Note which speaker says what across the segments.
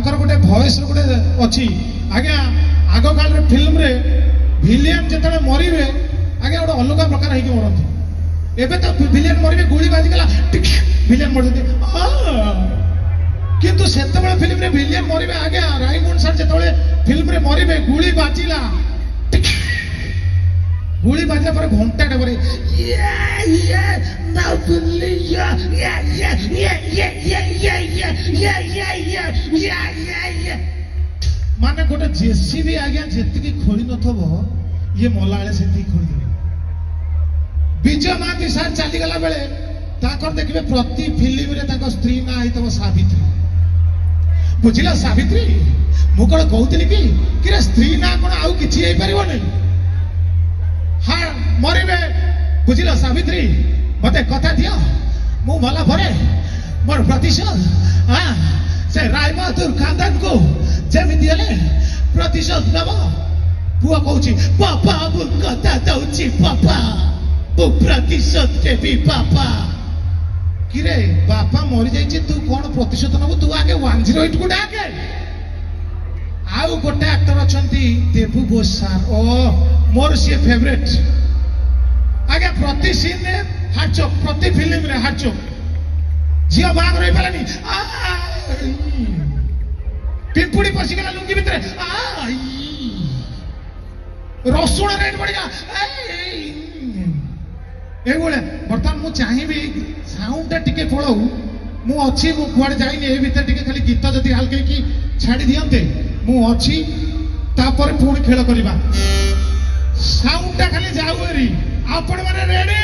Speaker 1: गोटे भॉइस गोटे अच्छी आज्ञा आग काल फिल्म रे विलियन जिते मरवे आज्ञा गोटे अलग प्रकार होगी मरती एवं तो विलियन मरवे गुली बाजिगला विलियन मरते किंतु से फिल्म रे विलियन मरवे आज्ञा रायमोहन सर जो फिल्म रे मरवे गुली बाजिला गुली बाजिला पर घंटाटे पर माने गोटे जेसीबी आज्ञा जी खोली नथबो ये मलाळे से खोली देबे विजय महांती सार चलीगला बेले ताकर देखिए प्रति फिल्म रे ताको स्त्री ना आइतब सावित्री बुझिला सावित्री मु कौन कहूली कि स्त्री ना कौन आउ किछि हेई परिबो नै हाँ मरबे बुझिला सावित्री मते कथा दियो मु भला भरे मोर प्रतिशोध हाँ से राय बहादुर खानदान को जमीन दिले प्रतिशोध नब पुआ कहूची पापा मु कथा दउची पापा मु प्रतिशोध देबी पापा किरे बापा मरी जाइए तू कौन प्रतिशोध नबू तू आगे 108 को डाके आउ गोटे एक्टर अच्छा देबू बोस सार ओ मोर सी फेवरेट आगे प्रति सीन रे हाथ चोक प्रति फिल्म रे हाथ चोक झील बाग रही पारानी पिंपुड़ी पशिगला लुंगी भितर रसुण रेट बढ़िया बर्तमान मुझे चाहिए साउंड टिके पड़ाऊ मु अच्छी मु कुआड़े जाइनी ए भीतर टिके खाली गीत जदि हल्के की छाड़ी दियंते मु अच्छी तापर पुणी खेल करबा साउंड खाली जाऊ एरी आपण माने रेडी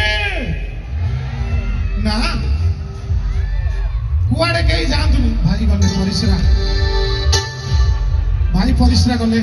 Speaker 1: ना कुआड़े कहीं जातु भाई गले परिश्रा भाई परिश्रा गले